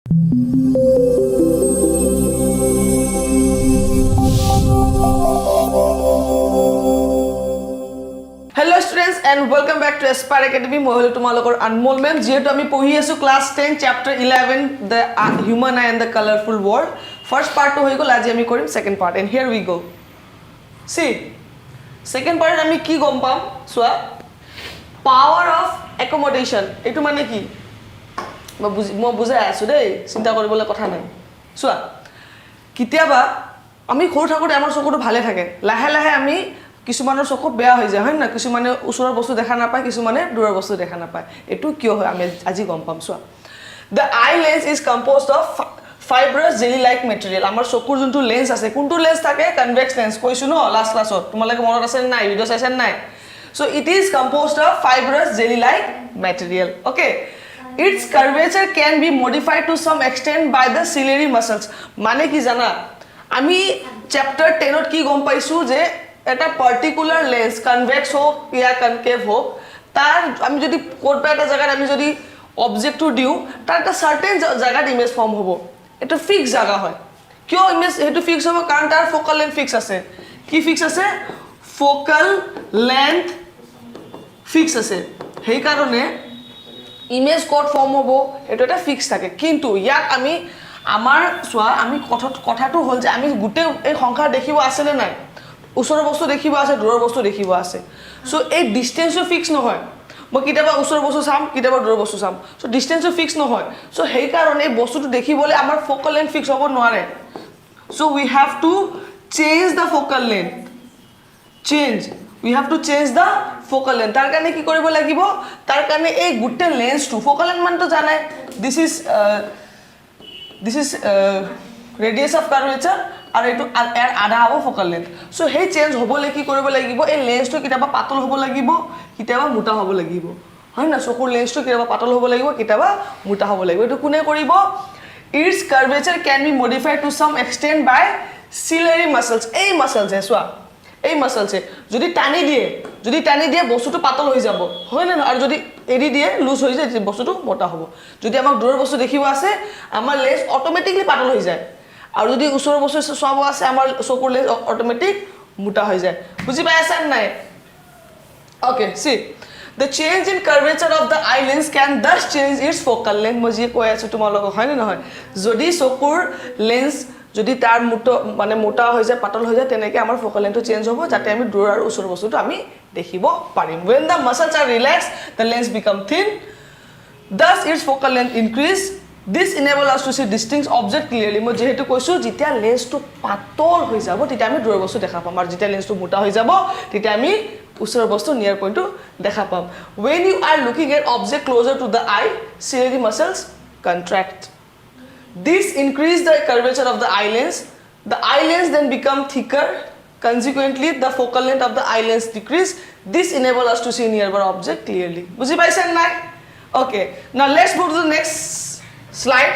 Hello students and welcome back to Aspire Academy. মই হলো তোমালোকৰ আনমোল মেম যেহেতু আমি পঢ়ি আছো class 10 chapter 11 the human eye and the colorful world. First part to হৈ গল আজি আমি কৰিম second part and here we go. See second part আমি কি গম পাম সোয়া power of accommodation এটো মানে কি মই বুজাই আছো দেই চিন্তা কৰিবলৈ কথা নাই সোয়া কিতিয়াবা আমি সৰু থাকোতে আমাৰ চকুটো ভালে থাকে লাহে লাহে আমি কিছুমানৰ চকু বেয়া হৈ যায় হয় না কিছুমানে ওচৰৰ বস্তু দেখা নাপায় কিছুমানে দূৰৰ বস্তু দেখা নাপায় এটো কিয় হয় আমি আজি গম পাম সোয়া the eye lens is composed of fibrous jelly like material আমাৰ চকুৰ যোনটো লেন্স আছে কোনটো লেন্স থাকে কনভেক্স লেন্স কৈছো ন লাষ্ট ক্লাছত তোমালোকে মনত আছে নাই ভিডিও চাইছেন নাই so it is composed of fibrous jelly like material okay its curvature can be modified to some extent by the ciliary muscles মানে কি জানা আমি চ্যাপ্টার 10 ত কি গম পাইছো যে এটা পার্টিকুলার লেন্স কনভেক্স হোক ইয়া কনকেভ হোক তার আমি যদি কোনটা একটা জায়গায় আমি যদি অবজেক্ট দিও তার একটা সার্টেন জায়গাত ইমেজ ফর্ম হ'ব এটা ফিক্স জায়গা হয় কিয় ইমেজ হেতু ফিক্স হ'ব কারণ তার ফোকাল লেন্থ ফিক্স আছে কি ফিক্স আছে ফোকাল লেন্থ ফিক্স আছে সেই কারণে ইমেজ কোড ফর্ম হ'ব এটা একটা ফিক্স থাকে কিন্তু ইয়াক আমি আমাৰ সোয়া আমি কথাটো হল যে আমি গুটে এই সংখ্যা দেখিব আছে নে নাই ওচৰৰ বস্তু দেখিব আছে দূৰৰ বস্তু দেখিব আছে সো এই ডিসটেন্সও ফিক্স নহয় মই কিটাবা ওচৰৰ বস্তু চাম কিটাবা দূৰৰ বস্তু চাম সো ডিসটেন্সও ফিক্স নহয় সো সেই কাৰণে এই বস্তুটো দেখিবলৈ আমাৰ ফোকাল লেন্থ ফিক্স হ'ব নোৱাৰে so we have to change the focal length we have to change the focal length তাৰ কাৰণে কি কৰিব লাগিব তাৰ কাৰণে এই গুটে লেন্সটো ফোকাল লেন্থ মানটো জানাই this is radius of curvature আৰু এটো এৰ আধা হ'ব focal length so hey change হ'বলে কি কৰিব লাগিব এই লেন্সটো কিটাবা পাতল হ'ব লাগিব কিটাবা মোটা হ'ব লাগিব হয় না চকুৰ লেন্সটো কিটাবা পাতল হ'ব লাগিব কিটাবা মোটা হ'ব লাগিব এটো কোনে কৰিব its curvature can be modified to some extent by ciliary muscles এই muscles সোয়া এই মাসলছে যদি টানি দিয়ে বস্তুটো পাতল হৈ যাব হয় না আৰু যদি এৰি দিয়ে লুজ হৈ যায় বস্তুটো মোটা হ'ব যদি আমাক দূৰৰ বস্তু দেখিব আছে আমাৰ লেন্স অটোমেটিকলি পাতল হৈ যায় আৰু যদি ওচৰৰ বস্তু চাব আছে আমাৰ চকুৰ লেন্স অটোমেটিক মোটা হৈ যায় বুজি পাই আছেন নাই okay see the change in curvature of the eye lens can thus change its focal length মই যে কৈ আছো তোমালোক হয় না নহয় যদি চকুৰ লেন্স যদি তাৰ মানে মোটা হৈ যায় পাতল হৈ যায় তেনেকে আমাৰ ফোকাল লেন্থটো চেঞ্জ হ'ব যাতে আমি দূৰ আৰু ওচৰ বস্তুটো আমি দেখিব পাৰিম when the muscles are relaxed the lens become thin thus its focal length increase this enable us to see distinct object clearly মই যেহেতু কৈছো যেতিয়া লেন্সটো পাতল হৈ যাব তেতিয়া আমি দূৰ বস্তু দেখা পাম আৰু যেতিয়া লেন্সটো মোটা হৈ যাব তেতিয়া আমি ওচৰ বস্তু নিয়াৰ পইণ্টটো দেখা পাম when you are looking at object closer to the eye ciliary muscles contract this increase the curvature of the eye lens the eye lens then become thicker consequently the focal length of the eye lens decrease this enable us to see nearby object clearly বুজি পাইছেন নাই okay now let's move to the next slide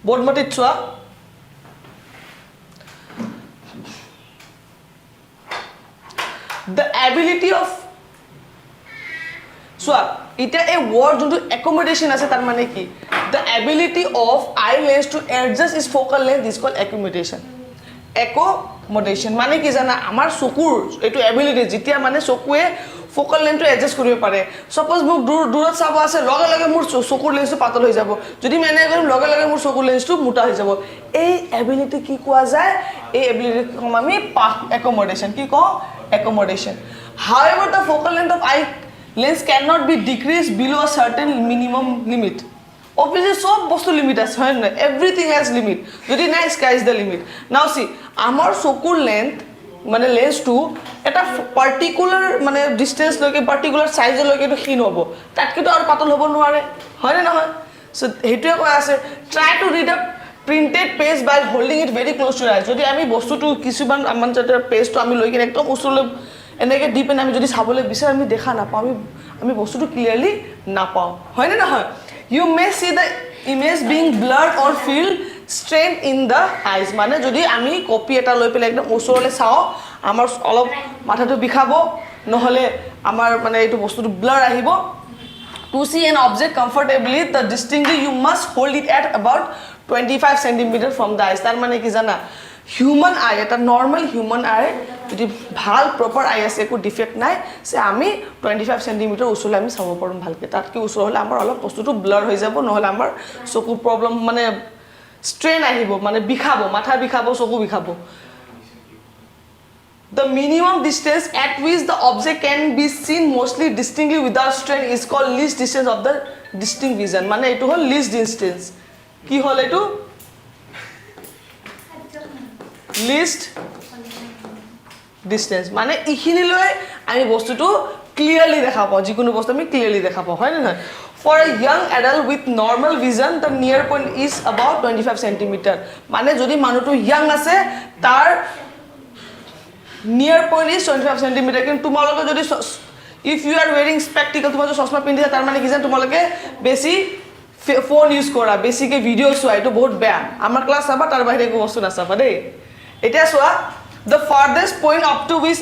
board matit chua the ability of so এটা এই word যোনটো accommodation আছে তার মানে কি the ability of eye lens to adjust its focal length is called accommodation মানে কি জানা আমাৰ চকুৰ এটো এবিলিটি যেতিয়া মানে চকুৱে ফোকাল লেন্থটো এডজাস্ট কৰিব পাৰে সপোজ মোক দূৰত চাব আছে লগে লগে মোৰ চকুৰ লেন্সটো পাতল হৈ যাব যদি মেনে কৰিম লগে লগে মোৰ চকুৰ লেন্সটো মোটা হৈ যাব এই এবিলিটি কি কোৱা যায় এই এবিলিটি কম আমি accommodation কি কও accommodation however the focal length of eye lens cannot be decreased below a certain minimum limit obviously সব বস্তু লিমিট আছে হয় না everything has limit যদি নাই sky is the limit now see আমাৰ চকুৰ লেন্থ মানে লেন্সটো এটা পাৰ্টিকুলাৰ মানে ডিসটেন্স লৈকে পাৰ্টিকুলাৰ সাইজ লৈকে তো ক্ষীণ হ'ব তাতকে তো আৰু পাতল হ'ব নোৱাৰে হয় না নহয় সো হেতুৱে কৈ আছে try to read a printed page by holding it very close to your eyes যদি আমি বস্তুটো কিছুমান আমাৰ যেটা পেজটো আমি লৈ কিনে একদম ওচৰলৈ এনেকে ডিপেন আমি যদি চাবলৈ বিচাৰ আমি দেখা নাপাওঁ আমি বস্তুটো ক্লিয়াৰলি নাপাওঁ হয় না নহয় you may see the image being blurred or feel strain in the eyes মানে যদি আমি কপি এটা লৈ পেলাই একদম ওচৰলৈ চাও আমাৰ অলপ মাথাটো বিখাব নহলে আমাৰ মানে এইটো বস্তুটো ব্লাৰ আহিব To see an object comfortably, the distinctly you must hold it at about 25 centimeter from the eyes. তার মানে কি জানা হিউম্যান আই এটা নর্মাল হিউম্যান আই যদি ভাল প্রপার আই আছে একো ডিফেক্ট নাই সে আমি 25 সেন্টিমিটার ওচৰলৈ আমি চাব পাৰোঁ ভালকে তাতকৈ ওচৰ হ'লে আমাৰ অলপ বস্তুটো ব্লাৰ হৈ যাব নহ'লে আমাৰ চকু প্ৰব্লেম মানে স্ট্ৰেইন আহিব মানে বিষাব মাথা বিষাব চকু বিষাব The minimum distance at which the object can be seen mostly distinctly without strain is called least distance of the distinct vision. মানে এটো হল least distance. কি হল এটো? Least distance. মানে ইখিনিলৈ আমি বস্তুটো ক্লিয়ারলি দেখা পাও যিকোনো বস্তু আমি ক্লিয়ারলি দেখা পাও হয় না না For a young adult with normal vision the near point is about 25 centimeter. মানে যদি মানুহটো young আছে তাৰ near point is 25 centimeter কিন্তু তোমালোকে যদি if you are wearing spectacle তোমার চশমা পিন্ধিছা তার মানে কি জান তোমালোকে বেশি ফোন ইউজ কৰা বেছিকে ভিডিও চোৱা এটো বহুত বেয়া আমাৰ ক্লাস চাবা তাৰ বাহিৰে একো বস্তু নাচাবা দেই এটা চোৱা the farthest point up to which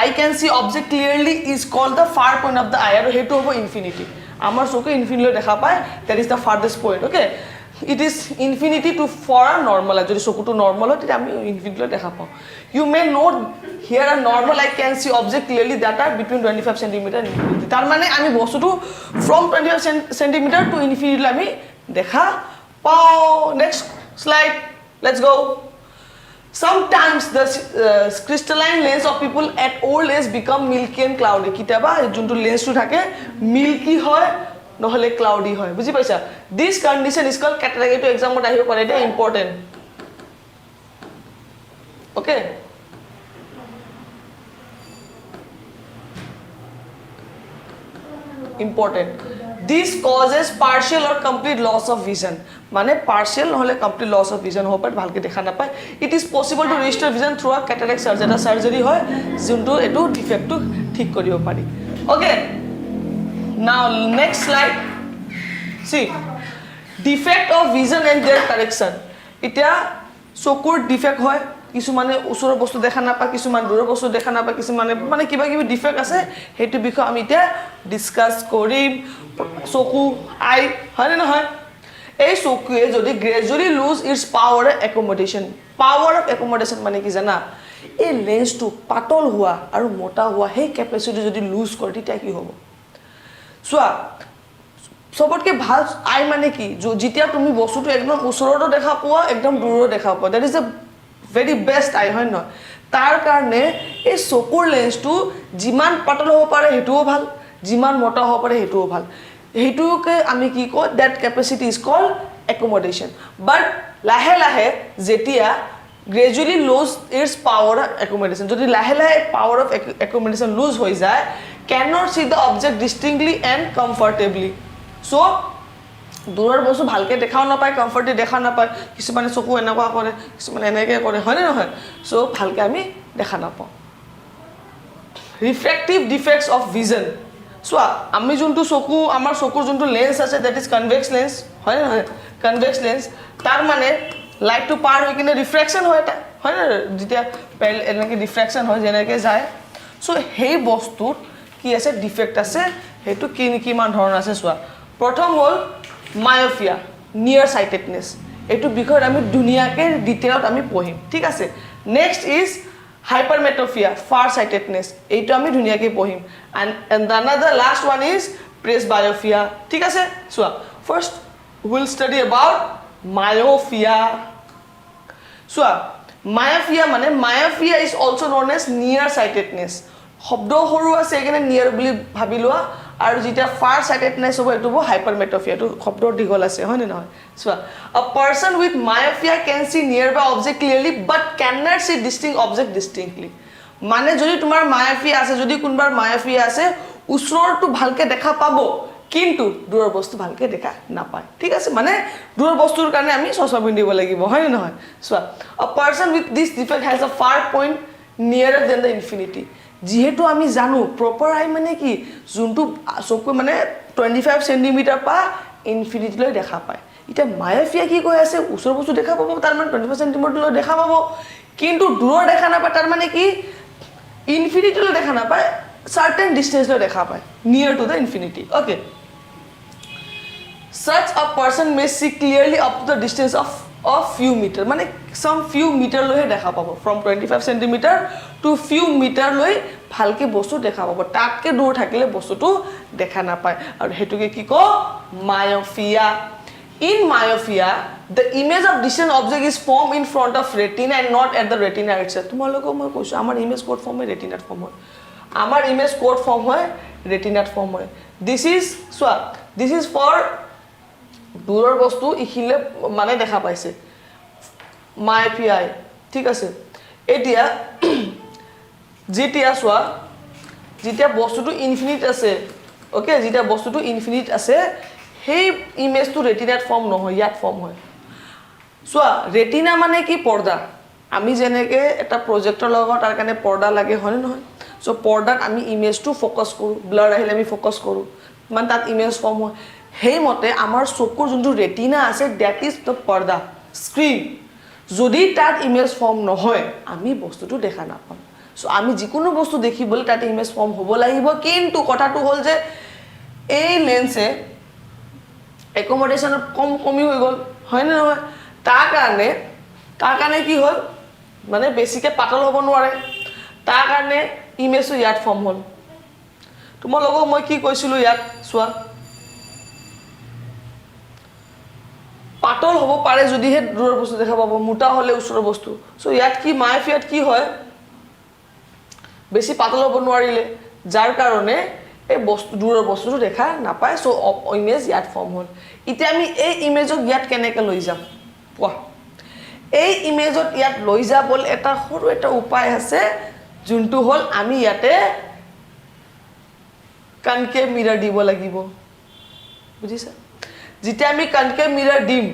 I can see object clearly is called the far point of the eye আৰু হেতু হ'ব infinity আমাৰ চকু infinity লৈ দেখা পায় that is the farthest point okay it is infinity to for a normal যদি চকুটো normal হয় তেতিয়া আমি infinity লৈ দেখা পাওঁ you may note here a normal I can see object clearly that are between 25 centimeter and infinity তার মানে আমি বস্তুটো from 25 centimeter to infinity আমি দেখা পাওঁ next slide let's go Sometimes the crystalline lens of people at old age become milky and cloudy. কিতাবা যোনটো লেন্সটো থাকে milky হয় নহলে ক্লাউডি হয় বুজি পাইছা this condition is called cataract এটো এক্সামত আহিব পাৰে এটা important okay important this causes partial or complete loss of vision মানে partial নহলে complete loss of vision হ'ব পাৰে ভালকে দেখা নাপায় it is possible to restore vision through a cataract surgery এটা surgery হয় যোনটো এটো ডিফেক্টটো ঠিক কৰিব পাৰি okay now next slide see defect of vision and their correction এতিয়া চকুৰ ডিফেক্ট হয় কিছু মানে ওচৰৰ বস্তু দেখা নাপায় কিছু মানে দূৰৰ বস্তু দেখা নাপায় কিছু মানে কিবা কিবি ডিফেক্ট আছে হেতু বিষয় আমি এতিয়া ডিসকাস কৰিম চকু আই হয় নহয় এই চকুৱে যদি গ্ৰেজুয়ালি লুজ ইটস পাৱাৰ অফ একমোডেশন মানে কি জানা এই লেন্সটো পাতল হোৱা আৰু মোটা হোৱা সেই ক্যাপাসিটি যদি লুজ কৰে তেতিয়া কি হ'ব চোৱা সবতকে ভাল আই মানে কি যেতিয়া তুমি বস্তুটো একদম ওচৰতো দেখা পোৱা একদম দূৰতো দেখা পোৱা that is the very best আই হয় নহয় তাৰ কাৰণে এই চকুৰ লেন্সটো যিমান পাতল হ'ব পাৰে হেতুও ভাল যিমান মোটা হ'ব পাৰে হেতুও ভাল হেতুকে আমি কি কয় that capacity is called accommodation but লাহে লাহে যেতিয়া gradually lose its power of accommodation যদি লাহে লাহে power of accommodation lose হৈ যায় cannot see the object distinctly and comfortably so দূৰৰ বস্তু ভালকে দেখাও নাপায় কমফৰ্টলি দেখা নাপায় কিছুমানে চকু এনেকুৱা কৰে কিছুমানে এনেকৈ কৰে হয় নে নহয় সো ভালকে আমি দেখা নাপাওঁ ৰিফ্ৰেক্টিভ ডিফেক্টস অফ ভিজন চোৱা আমি যোনটো চকু আমাৰ চকুৰ যোনটো লেন্স আছে দ্যাট ইজ কনভেক্স লেন্স হয় নে নহয় কনভেক্স লেন্স তাৰ মানে লাইটটো পাৰ হৈ কিনে ৰিফ্ৰেকশন হয় এটা হয় না যেতিয়া এনেকৈ ৰিফ্ৰেকশন হয় যেনেকৈ যায় সো সেই বস্তুত কি আছে ডিফেক্ট আছে হেতু কিমান ধৰণৰ আছে চোৱা প্ৰথম হ'ল myopia near sightedness এটো বিষয়ত আমি দুনিয়াকে ডিটেইলত আমি পঢ়িম ঠিক আছে next is hypermetropia far sightedness এইটো আমি দুনিয়াকে পঢ়িম and another last one is presbyopia ঠিক আছে so first we'll study about myopia so myopia is also known as near sightedness শব্দ সৰু আছে এখানে নিয়াৰ বুলি ভাবি লোৱা আৰু যেটা ফাৰ সাইটেডনেস হ'ব এটো হাইপাৰমেট্ৰফিয়া তো শব্দ দীঘল আছে হয় নহয় so a person with myopia can see nearby object clearly but cannot see distinct object distinctly মানে যদি তোমাৰ myopia আছে যদি কোনবাৰ myopia আছে উচৰটো ভালকে দেখা পাবো কিন্তু দূৰৰ বস্তু ভালকে দেখা নাপায় ঠিক আছে মানে দূৰৰ বস্তুৰ কাৰণে আমি চশমা পিন্ধিব লাগিব হয় নহয় so a person with this defect has a far point nearer than the infinity যেহেতু আমি জানো প্ৰপাৰ আই মানে কি যোনটো চকু মানে 25 সেন্টিমিটাৰ পা ইনফিনিটি লৈ দেখা পায় এটা মায়োপিয়া কি কৈ আছে ওচৰ বস্তু দেখা পাবো তাৰ মানে 25 সেন্টিমিটাৰ লৈ দেখা পাবো কিন্তু দূৰৰ দেখা নাপায় তাৰ মানে কি ইনফিনিটি লৈ দেখা নাপায় certain distance লৈ দেখা পায় near to the infinity okay such a person may see clearly up to the distance of few meter মানে some few meter লৈহে দেখা পাব from 25 cm to few meter লৈ ভালকে বস্তু দেখা পাব তাতকে দূৰ থাকিলে বস্তুটো দেখা নাপায় আৰু হেতুকে কি ক myopia in myopia the image of distant object is formed in front of retina and not at the retina itself তোমালোকক মই কৈছো আমাৰ image code form হয় retinat form হয় আমাৰ image code form হয় retinat form হয় this is for দূৰৰ বস্তু ইখিলে মানে দেখা পাইছে myopia ঠিক আছে এতিয়া যেতিয়া সোয়া যেতিয়া বস্তুটো ইনফিনিট আছে ওকে যেতিয়া বস্তুটো ইনফিনিট আছে সেই ইমেজটো ৰেটিনাত ফৰ্ম নহয় ইয়াত ফৰ্ম হয় সোয়া ৰেটিনা মানে কি পৰ্দা আমি যেনেকে এটা প্ৰজেক্টৰ লগত তাৰ কাৰণে পৰ্দা লাগে হয় নহয় সো পৰ্দাত আমি ইমেজটো ফোকাস কৰো ব্লাৰ আহিলে আমি ফোকাস কৰো মানে তাত ইমেজ ফৰ্ম হয় হেই মতে আমাৰ চকুৰ যোনটো ৰেটিনা আছে দ্যাট ইজ দ্য পৰ্দা স্ক্ৰীন যদি তাত ইমেজ ফৰ্ম নহয় আমি বস্তুটো দেখা নাপাম সো আমি যিকোনো বস্তু দেখিবলৈ তাত ইমেজ ফৰ্ম হ'ব লাগিব কিন্তু কথাটো হ'ল যে এই লেন্সে একমোডেশন কমি হৈ গল হয় না নহয় তাৰ কাৰণে কি হ'ল মানে বেছিকে পাতল হ'ব নোৱাৰে তাৰ কাৰণে ইমেজটো ইয়াত ফৰ্ম হ'ল তোমালোকক মই কি কৈছিলো ইয়াত সোৱা পাতল হ'ব পাৰে যদিহে দূৰৰ বস্তু দেখা পাব মোটা হলে ওচৰৰ বস্তু সো ইয়াত কি মাইফিয়াত কি হয় বেছি পাতল হ'ব নোৱাৰিলে যাৰ কাৰণে এই বস্তু দূৰৰ বস্তুটো দেখা নাপায় সো ইমেজ ইয়াত ফৰ্ম হ'ল ইতে আমি এই ইমেজক ইয়াত কেনেকৈ লৈ যাম পোৱা এই ইমেজত ইয়াত লৈ যাবলৈ এটা সৰু এটা উপায় আছে যোনটো হ'ল আমি ইয়াতে কনকেভ মিৰৰ দিব লাগিব বুজিছা যেতিয়া আমি কনকেভ মিৰৰ দিম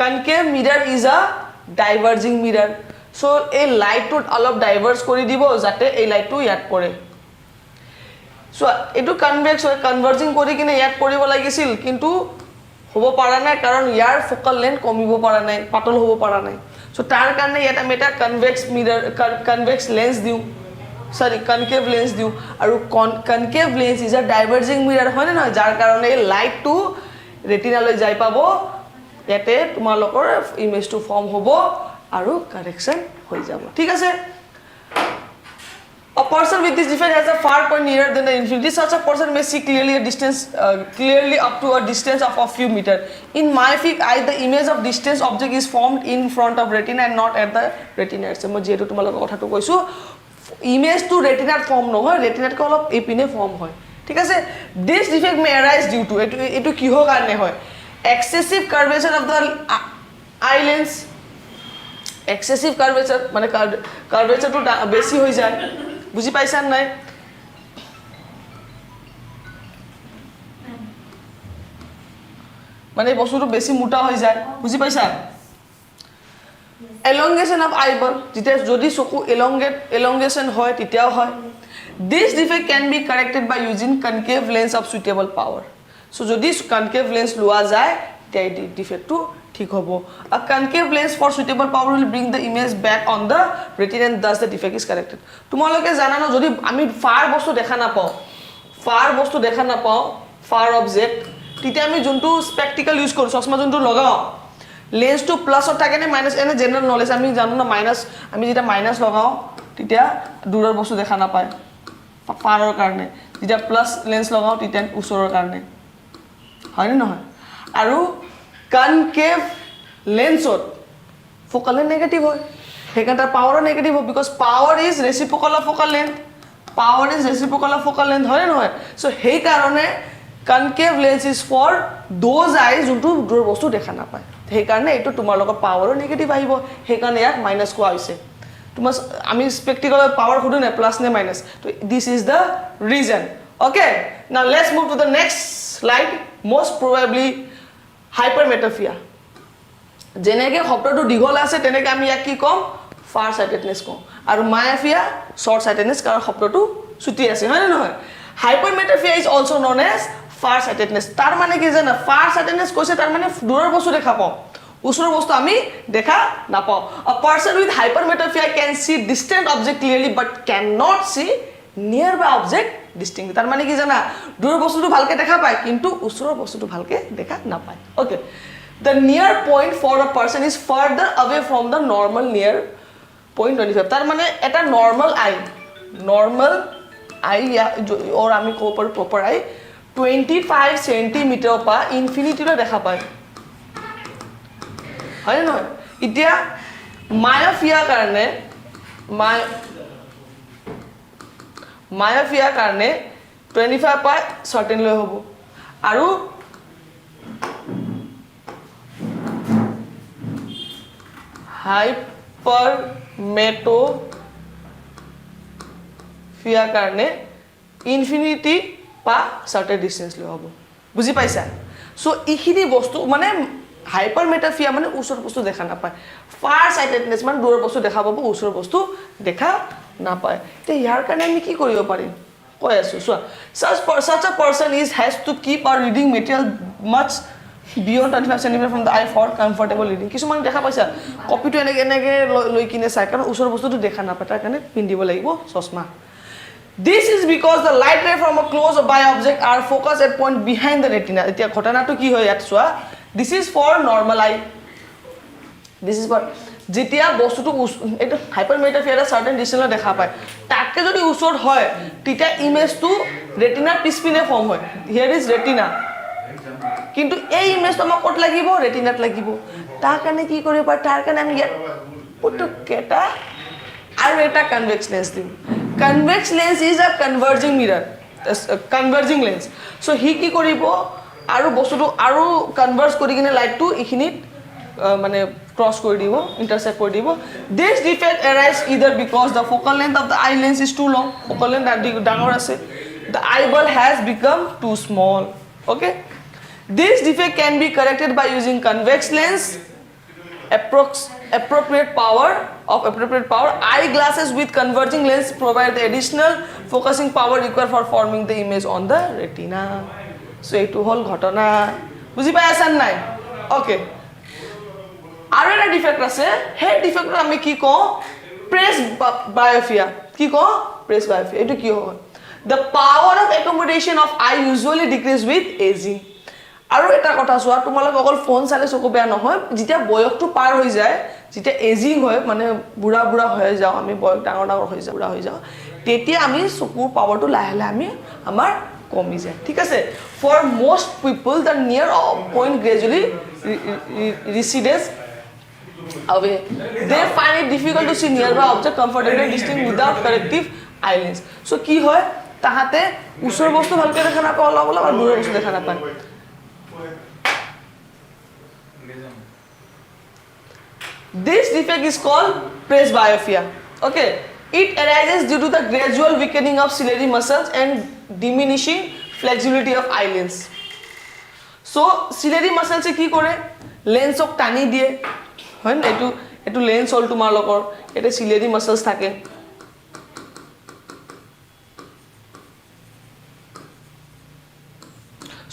কনকেভ মিৰৰ ইজ আ ডাইভাৰ্জিং মিৰৰ সো এই লাইটটো অলপ ডাইভাৰ্জ কৰি দিব যাতে এই লাইটটো ইয়াত পৰে সো এটো কনভেক্স হয় কনভাৰ্জিং কৰি কিনে ইয়াত পৰিব লাগিছিল কিন্তু হ'ব পৰা নাই কাৰণ ইয়াৰ ফোকাল লেন্থ কমিব পৰা নাই পাতল হ'ব পৰা নাই সো তাৰ কাৰণে ইয়াত আমি এটা কনভেক্স মিৰৰ কনভেক্স লেন্স দিও সৰি কনকেভ লেন্স দিও আৰু কনকেভ লেন্স ইজ আ ডাইভাৰ্জিং মিৰৰ হয় না নহয় যাৰ কাৰণে লাইটটো ৰেটিনালৈ যাই পাব ইয়াতে তোমালোকৰ ইমেজটো ফৰ্ম হ'ব আৰু কাৰেকশন হৈ যাব ঠিক আছে A person with this defect has a far point nearer than the infinity. Such a person may see clearly clearly up to a distance of a few meters. In myopic eye, the image of distant object is formed in front of retina and not at the retina itself. মই যেটো তোমালোকৰ কথাটো কৈছো image to ৰেটিনাত form নহয় ৰেটিনাত ক অলপ এপিনে form হয় ঠিক আছে this defect may arise due to এটো কিহৰ কাৰণে হয় excessive curvature of the eye lens excessive curvature মানে কাৰ্ভেচাৰটো বেছি হৈ যায় বুজি পাইছা নাই মানে বস্তুটো বেছি মোটা হৈ যায় বুজি পাইছা elongation of eyeball যেতিয়া যদি চকু elongation হয় তেতিয়াও হয় this defect can be corrected by using concave lens of suitable power so যদি concave lens লোৱা যায় তে defect ঠিক হ'ব a concave lens for suitable power will bring the image back on the retina and thus the defect is corrected তোমালোকে জানা না যদি আমি ফার বস্তু দেখা না পাও ফার অবজেক্ট তেতিয়া আমি যোনটো স্পেকটিকল ইউজ কৰো চশমা যোনটো লগাও লেন্স টু প্লাস থাকে নে মাইনাস এনে জেনারেল নলেজ আমি জানো না মাইনাস আমি যেটা মাইনাস লগাও তেতিয়া দূৰৰ বস্তু দেখা না পায় ফাৰৰ কাৰণে যেতিয়া প্লাস লেন্স লগাও তেতিয়া ওচৰৰ কাৰণে হয় নে নহয় আৰু কনকেভ লেন্সত ফোকাল লেন্থ নেগেটিভ হয় হেকাটা পাওয়ার নেগেটিভ হয় because power is reciprocal of focal length হয় নহয় সো হেই কারণে concave lens is for those eyes যোনটো দূৰৰ বস্তু দেখা না পায় হেই কাৰণে এটো তোমাৰ লগত পাওয়াৰও নেগেটিভ আহিব হেই কাৰণে ইয়াক মাইনাস কোৱা হৈছে তোমাৰ আমি স্পেকটিকল পাওয়ার খুদু না প্লাস নে মাইনাস তো this is the reason okay now let's move to the next slide most probably hypermetropia যেনেকে শব্দটো দীঘল আছে তেনেকে আমি ইয়াক কি কম ফাৰ সাইটেডনেস কম আৰু myopia short sightedness কাৰণ শব্দটো ছুটি আছে হয় না নহয় hypermetropia is also known as far sightedness তাৰ মানে কি জানা far sightedness কৈছে তাৰ মানে দূৰৰ বস্তু দেখা পাও ওচৰৰ বস্তু আমি দেখা নাপাও a person with hypermetropia can see distant object clearly but cannot see নিয়াৰ বাই অবজেক্ট ডিষ্টিংগুইশ তাৰ মানে কি জানা দূৰৰ বস্তুটো ভালকে দেখা পায় কিন্তু ওচৰৰ বস্তুটো ভালকে দেখা নাপায় okay the near point for a person is further away from the normal near point 25 তাৰ মানে এটা normal eye or আমি কো পাৰ proper eye 25 সেন্টিমিটাৰ পা ইনফিনিটি লৈ দেখা পায় হয় নহয় এতিয়া মায়োপিয়াৰ কাৰণে 25 পা certain লৈ হ'ব আৰু hypermetropia কাৰণে ইনফিনিটি পা certain distance লৈ হ'ব বুজি পাইছা সো ইখিনি বস্তু মানে hypermetropia মানে ওচৰ বস্তু দেখা নাপায় far sightedness মানে দূৰৰ বস্তু দেখা পাব ওচৰ বস্তু দেখা নাপায় তে ইয়াৰ কাৰণে আমি কি কৰিব পাৰিম কৈ আছো so such a person has to keep our reading material much beyond 25 cm from the eye for comfortable reading কিছুমান দেখা পাইছা কপিটো এনেকে লৈ কিনে চাই কাৰণ ওচৰ বস্তুটো দেখা নাপায় তাৰ কাৰণে পিন্ধিব লাগিব চশমা This is because the light ray from a close by object are focused at point behind the retina এতিয়া ঘটনাটো কি হয় ইয়াত চোৱা This is for normal eye This is for যেতিয়া বস্তুটো এটা hypermetropia এটা certain distance দেখা পায় তাকে যদি ওচৰত হয় তেতিয়া ইমেজটো ৰেটিনাৰ পিছপিনে ফৰ্ম হয় here is retina কিন্তু এই ইমেজটো আমাক ক'ত লাগিব ৰেটিনাত লাগিব তাৰ কাৰণে কি কৰিব পাৰ তাৰ কাৰণে আমি ইয়াত পুটুকেটা আৰু এটা কনভেক্স লেন্স দিম convex lens is a converging lens so he কি কৰিব আৰু বস্তুটো আৰু কনভাৰ্জ কৰি কিনে লাইটটো ইখিনিত মানে ক্ৰস কৰি দিব ইন্টাৰসেক্ট কৰি দিব this defect arise either because the focal length of the eye lens is too long focal length ডাঙৰ আছে the eyeball has become too small okay This defect can be corrected by using convex lens, appropriate power. Eyeglasses with converging lens provide the additional focusing power required for forming the image on the retina. So, it whole ghotona. Buji pai asan nai? Okay. Aru eta defect ase. He defect ami ki ko? Presbyopia. Ki ko? Presbyopia. Etu ki hoy? The power of accommodation of eye usually decrease with aging. আৰু এটা কথা চোৱা তোমালোক অকল phone চালে চকু বেয়া নহয় যেতিয়া বয়সটো পাৰ হৈ যায় যেতিয়া এজিং হয় মানে বুঢ়া হৈ যাও আমি বয়স ডাঙৰ হৈ যাও বুঢ়া হৈ যাও তেতিয়া আমি চকুৰ পাৱাৰটো লাহে লাহে আমি আমাৰ কমি যায় ঠিক আছে ফৰ মোস্ট পিপল দ্য নিয়াৰ point gradually recedes away they find it difficult to see nearby object comfortably distinct without corrective eye lens so কি হয় তাহাতে ওচৰ বস্তু ভালকে দেখা নাপায় অলপ অলপ আৰু দূৰৰ বস্তু দেখা নাপায় This defect is called presbyopia. Okay, it arises due to the gradual weakening of ciliary muscles and diminishing flexibility of eye lens. So, ciliary muscles কি কৰে লেন্সক টানি দিয়ে হয় না এটো লেন্স হল তোমালোকৰ এটা ciliary muscles থাকে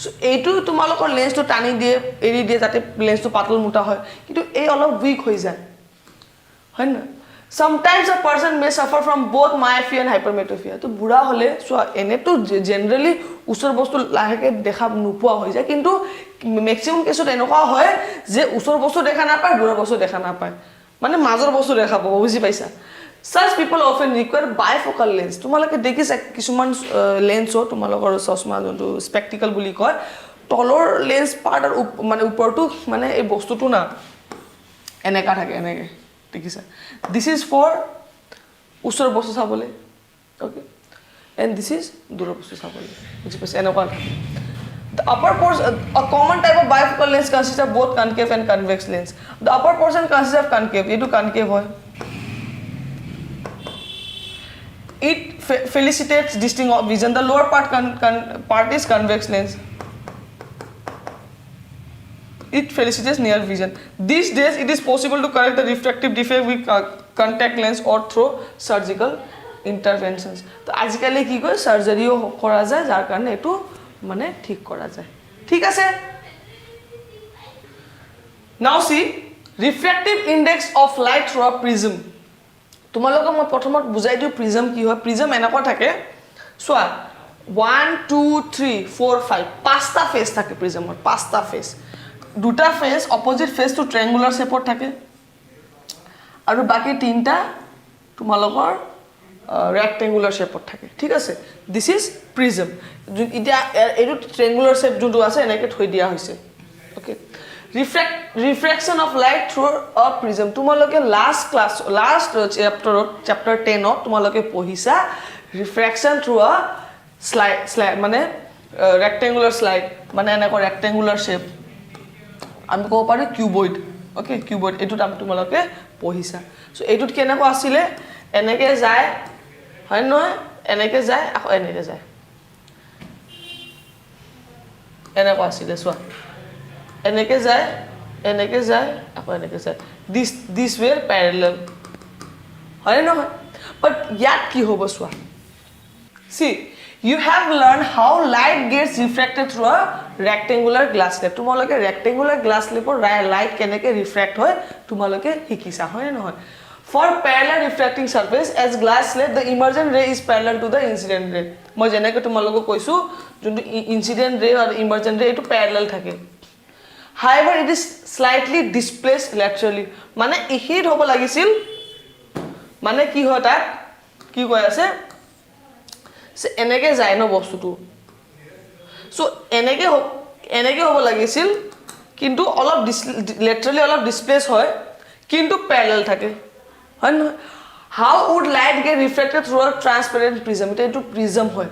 সো এইটো তোমালোকৰ লেন্সটো টানি দিয়ে এৰি দিয়ে যাতে লেন্সটো পাতল মোটা হয় কিন্তু এই অলপ উইক হৈ যায় হয় না sometimes a person may suffer from both myopia and hypermetropia তো বুঢ়া হলে সো এনেটো জেনাৰেলি ওচৰ বস্তু লাহেকে দেখা নোপোৱা হৈ যায় কিন্তু ম্যাক্সিমাম কেছত এনেকুৱা হয় যে ওচৰ বস্তু দেখা নাপায় দূৰৰ বস্তু দেখা নাপায় মানে মাজৰ বস্তু দেখা পাব বুজি পাইছা Such people often require bifocal lens. তোমালোকে দেখিছা কিছুমান লেন্স তোমালোকৰ চশমা যোনটো স্পেক্টিকল বুলি কয় তলৰ লেন্স পাৰ্ট আৰু মানে ওপৰটো মানে এই বস্তুটো না এনেকা থাকে এনেকে দেখিছা This is for ওচৰ বস্তু চাবলে okay and this is দূৰৰ বস্তু চাবলে বুজি পাইছা এনেকা The upper portion, a common type of bifocal lens consists of both concave and convex lens. The upper portion consists of concave. ये तो concave है. It facilitates distinct vision. The lower part is convex lens. It facilitates near vision. These days, it is possible to correct the refractive defect with contact lens or through surgical interventions. तो आजकल की कोई surgery करा जाए jar कारण एटू माने ठीक करा जाए ठीक আছে now see refractive index of light through a prism তোমালোকক মই প্ৰথমত বুজাই দিও প্ৰিজম কি হয় প্ৰিজম এনেকুৱা থাকে চোৱা 1 2 3 4 5 পাঁচটা ফেস থাকে প্ৰিজমৰ পাঁচটা ফেস দুটা ফেস অপোজিট ফেস টু ট্ৰায়াঙ্গুলাৰ শেপত থাকে আৰু বাকি তিনটা তোমালোকৰ rectangular শেপত থাকে ঠিক আছে দিস ইজ প্ৰিজম ইটা এটো ট্ৰায়াঙ্গুলাৰ শেপ যোনটো আছে এনেকে থৈ দিয়া হৈছে okay refraction of light through a prism তোমালোকে লাস্ট chapter 10 ত তোমালোকে পঢ়িছা refraction through a slide মানে rectangular slide মানে এনেকৈ rectangular shape আমি কব পাৰি cuboid ওকে cuboid এটোত আমি তোমালোকে পঢ়িছা সো এটোত কেনেকৈ আছিল এনেকে যায় হয় নহয় এনেকে যায় আকৌ এনেকে যায় এনেকৈ আছিল চোৱা এনেকে যায় আকৌ এনেকে যায় this were parallel হয় নহয় but ইয়াত কি হ'ব চোৱা see you have learned how light gets refracted through a rectangular glass slab তোমালোকে rectangular glass slabৰ light কেনেকৈ refract হয় তোমালোকে শিকিছা হয় নহয় for parallel refracting surface as glass slab the emergent ray is parallel to the incident ray মই যেনেকৈ তোমালোকক কৈছো যোনটো incident ray আৰু emergent ray এটো parallel থাকে however it is slightly displaced laterally মানে ইহিত হ'ব লাগিছিল মানে কি হয় তাত কি কৈ আছে সে এনেকে যায় ন বস্তুটো সো এনেকে হ'ব লাগিছিল কিন্তু অলপ laterally অলপ displace হয় কিন্তু parallel থাকে হয় নহয় how would light get refracted through a transparent prism এটা prism হয়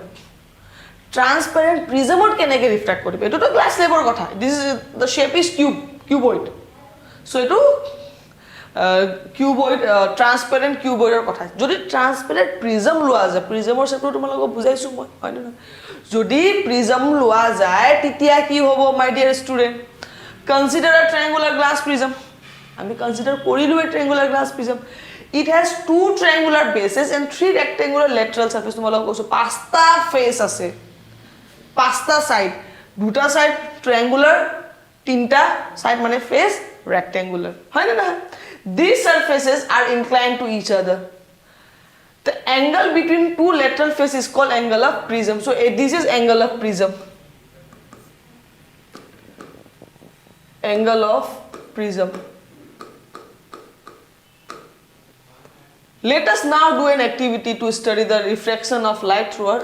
transparent prism ot keneke refract koribe eto to glass slabor kotha this is the shape is cuboid so eto cuboid transparent cuboid er kotha jodi transparent prism loa ja prism or shape to tumalogo bujaisu moi hoy na jodi prism loa jay titia ki hobo my dear student consider a triangular glass prism ami consider korilu a triangular glass prism it has two triangular bases and three rectangular lateral surface tumalogo koisu pasta face ase পাঁচটা side দুটা side triangular তিনটা side মানে face rectangular হয় না these surfaces are inclined to each other the angle between two lateral faces is called angle of prism so this is angle of prism angle of prism let us now do an activity to study the refraction of light through a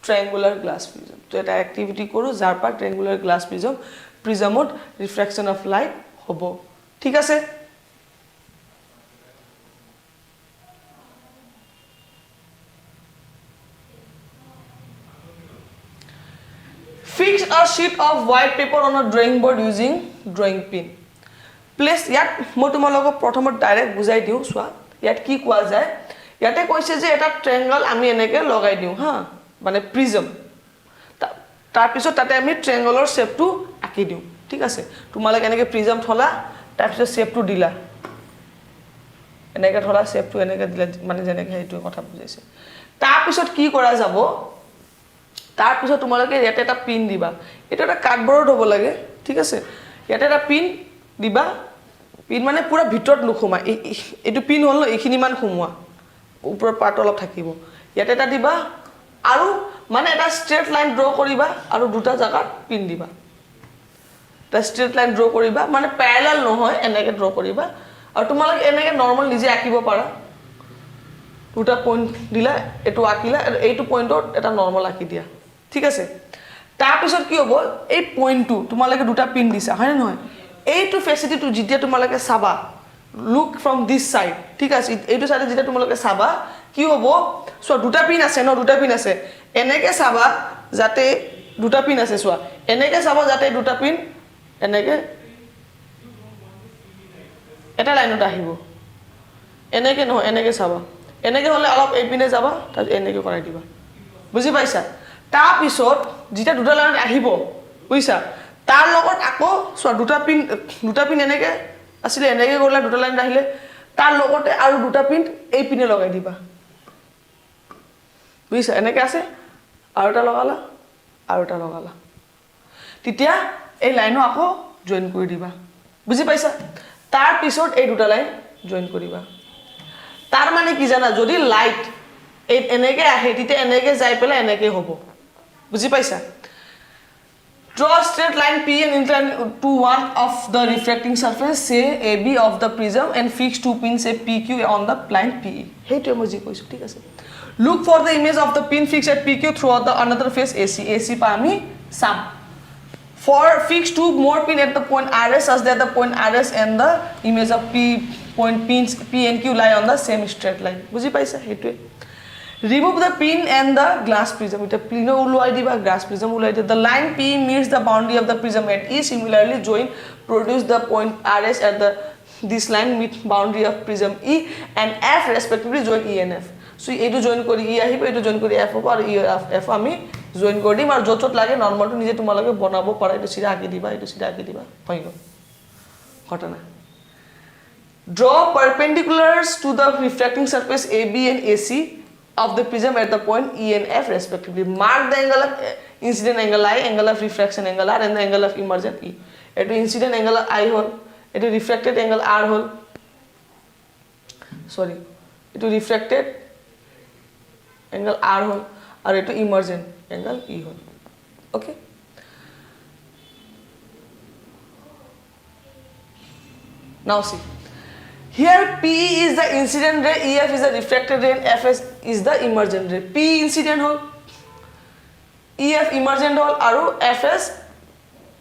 triangular glass prism তো এটা activity করো যার পর triangular glass প্রিজমত refraction of light হ'ব ঠিক আছে fix a sheet of white paper on a drawing board using drawing pin place ইয়াত মই তোমালোকক প্ৰথমত ডাইৰেক্ট বুজাই দিও সোৱা ইয়াত কি কোৱা যায় ইয়াতে কৈছে যে এটা ট্ৰায়াঙ্গল আমি এনেকে লগাই দিও হা মানে প্ৰিজম তাৰ পিছত তাতে আমি ট্ৰায়াঙ্গলৰ শেপটো আঁকি দিও ঠিক আছে তোমালোক এনেকে প্রিজম থলা তার পিছত শেপটো দিলা এনেকে থলা শেপটো এনেকে দিলা মানে যেনেকে এইটো কথা বুজাইছে তার পিছত কি কৰা যাব তাৰ পিছত তোমালোকে ইয়াতে এটা পিন দিবা এটা এটা কাৰ্ডবৰ্ড হ'ব লাগে ঠিক আছে ইয়াতে এটা পিন দিবা পিন মানে পুৰা ভিতৰত নুখুমা এইটো পিন হল এইখিনি মান খুমুৱা ওপৰৰ পাৰ্ট অলপ থাকিব ইয়াতে এটা দিবা আৰু মানে এটা স্ট্ৰেট লাইন ড্ৰ কৰিবা আৰু দুটা জায়গা পিন দিবা তা স্ট্ৰেট লাইন ড্ৰ কৰিবা মানে প্যাৰালাল নহয় এনেকে ড্ৰ কৰিবা আৰু তোমালোক এনেকে নৰমাল নিজে আঁকিব পাৰা দুটা পয়েন্ট দিলা এটো আঁকিলা এইটো পয়েন্টত এটা নৰমাল আঁকি দিয়া ঠিক আছে তাৰ পিছত কি হ'ব এই পয়েন্টটো তোমালোকে দুটা পিন দিছা হয় নহয় এইটো ফেসিলিটি যেতিয়া তোমালোকে চাবা look from this side ঠিক আছে এইটো সাইডে যেতিয়া তোমালোকে চাবা কি হ'ব সো দুটা পিন আছে ন দুটা পিন আছে এনেকে চাবা যাতে দুটা পিন আছে সোৱা এনেকে চাবা যাতে দুটা পিন এনেকে এটা লাইনত আহিব এনেকে নহয় এনেকে চাবা এনেকে হলে অলপ এই পিনে যাবা তাৰ এনেকে কৰাই দিবা বুজি পাইছা তাৰ পিছত যেতিয়া দুটা লাইনত আহিব বুইছা তাৰ লগত আকৌ সোৱা দুটা পিন এনেকে আসলে এনেকে কৰিলা দুটা লাইন আহিলে তাৰ লগতে আৰু দুটা পিন এই পিনে লগাই দিবা বুইছা এনেকে আছে আৰু এটা লগালা তেতিয়া এই লাইনও আকৌ জয়েন কৰি দিবা বুজি পাইছা তাৰ পিছত এই দুটা লাইন জয়েন কৰিবা তাৰ মানে কি জানা যদি লাইট এনেকে আহে তেতিয়া এনেকে যাই পেলাই এনেকে হ'ব বুজি পাইছা draw a straight line P and incline to one of the refracting surface say AB of the prism and fix two pins say PQ on the line PE হেইটো মই জি কৈছো ঠিক আছে look for the image of the pin fixed at PQ throughout the another face AC পা আমি sum for fix two more pin at the point RS as that the point RS and the image of point pins P and Q lie on the same straight line বুজি পাইছা হেইটো remove the pin and the glass prism এটা প্লিনো উলাই দিবা glass prism উলাই দি the line P meets the boundary of the prism at E similarly join produce the point RS at the this line meet boundary of prism E and F respectively join E and F so এইটো join কৰি E আহিব এইটো join কৰি F হ'ব আৰু E F আমি join কৰি দিম আৰু যত লাগে নৰমালটো নিজে তোমালকে বনাব পাৰা এইটো সিধা আকি দিবা এইটো সিধা আকি দিবা হৈ গল ঘটনা draw perpendiculars to the refracting surface AB and AC of the prism at the point E and F respectively mark the angle of incident angle I angle of refraction angle R and the angle of emergent E eto incident angle I hol eto refracted angle R hol sorry eto refracted angle R hol और eto emergent angle E hol okay now see here P is the incident ray, EF is the refracted ray, and FS is the emergent ray. P incident hole, EF emergent hole, aru FS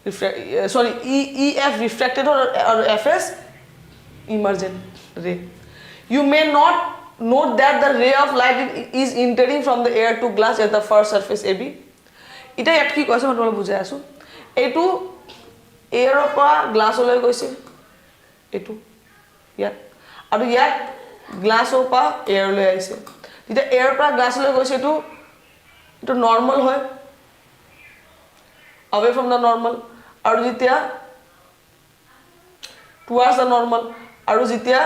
EF refracted hole or FS emergent ray. You may not note that the ray of light is entering from the air to glass at the first surface AB. Ita yat ki koise moi bujai asu. Etu air pa glass ole koise. Etu ইয়াত আৰু ইয়াত glass ওপা air লৈ আইছে তেতিয়া air পৰা glass লৈ গৈছে এটো নৰমাল হয় away from the normal আৰু যেতিয়া towards the normal আৰু যেতিয়া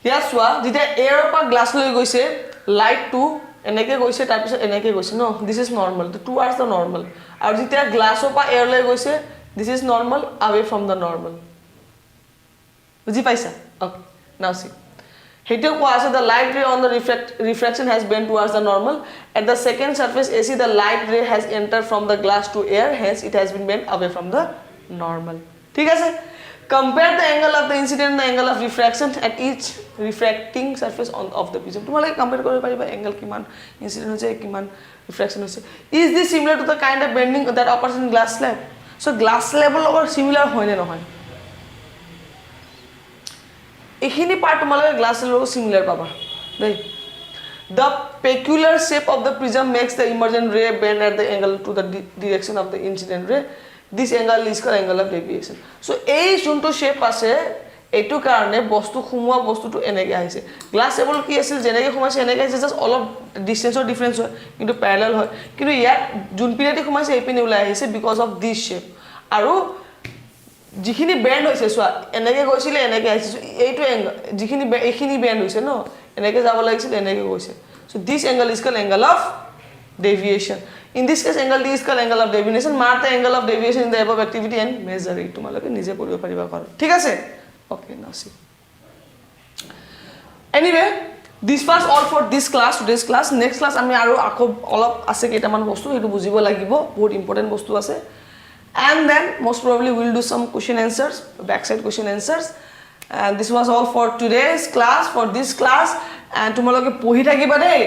Yes, যেতিয়া এয়াৰ পৰা গ্লাছ লৈ গৈছে লাইট টু এনেকে গৈছে তাৰ পিছত এনেকে গৈছে নো দিস ইজ নৰমাল তো টুৱাৰ্ডছ দ্য নৰমাল আৰু যেতিয়া গ্লাছৰ পৰা এয়াৰ লৈ গৈছে this is normal away from the normal বুজি পাইছা ওকে নাও সি হেটো কোৱা আছে the light ray on the refraction has bent towards the normal at the second surface AC the light ray has entered from the glass to air hence it has been bent away from the normal ঠিক আছে compare the angle of the incident and the angle of refraction at each refracting surface of the prism তোমালকে compare কৰিব পাৰিবা angle কিমান incident হৈছে কিমান refraction হৈছে is this similar to the kind of bending that occurs in glass slab so glass slab লগত similar হয় নে নহয় এখিনি পার্ট তোমালকে glass slab লগত similar পাবা দেই the peculiar shape of the prism makes the emergent ray bend at the angle to the direction of the incident ray this angle is called angle of deviation so এই যোনটো shape আছে এটো কারণে বস্তু খুমুৱা বস্তুটো এনেকে আহিছে গ্লাস টেবল কি আছিল জেনেকে খুমাইছে এনেকে আহিছে জাস্ট অলপ ডিসটেন্সৰ ডিফারেন্স হয় কিন্তু প্যারালাল হয় কিন্তু ইয়াত যোন পিনেটি খুমাইছে এই পিনে ওলাই আহিছে বিকজ অফ দিস শেপ আৰু যিখিনি বেন্ড হৈছে সোয়া এনেকে গৈছিলে এনেকে আহিছে এইটো এংগল যিখিনি এইখিনি বেন্ড হৈছে ন এনেকে যাব লাগিছিল এনেকে গৈছে so this angle is called angle of deviation in this case angle D is called angle of deviation mark the angle of deviation in the above activity and measure it তোমালকে নিজে কৰিব পাৰিবা ঘৰ ঠিক আছে okay now see anyway this was all for this class today's class next class আমি আৰু আকো অলপ আছে কেইটামান বস্তু হেতু বুজিব লাগিব বহুত ইম্পৰ্টেন্ট বস্তু আছে and then most probably we'll do some question answers backside question answers and this was all for today's class for this class and তোমালকে পঢ়ি থাকিবা দেই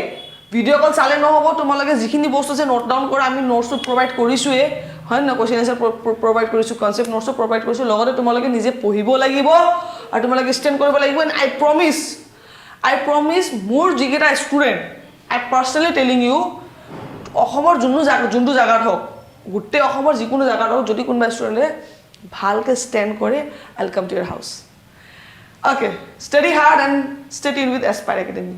ভিডিও কল চালে নহব তোমালকে যিখিনি বস্তু আছে নোট ডাউন কৰা আমি নোটস প্ৰভাইড কৰিছোয়ে হয় না কোশ্চেন আনসাৰ প্ৰভাইড কৰিছো কনসেপ্ট নোটস প্ৰভাইড কৰিছো লগতে তোমালকে নিজে পঢ়িব লাগিব আৰু তোমালকে স্ট্যান্ড কৰিব লাগিব and I promise মোৰ যিকেটা student I personally telling you অসমৰ যোনটো জায়গাত হক গুটে অসমৰ যিকোনো জায়গাত হক যদি কোনবা স্টুডেন্টে ভালকে স্ট্যান্ড কৰে I'll come to your house okay study hard and stay tuned with Aspire Academy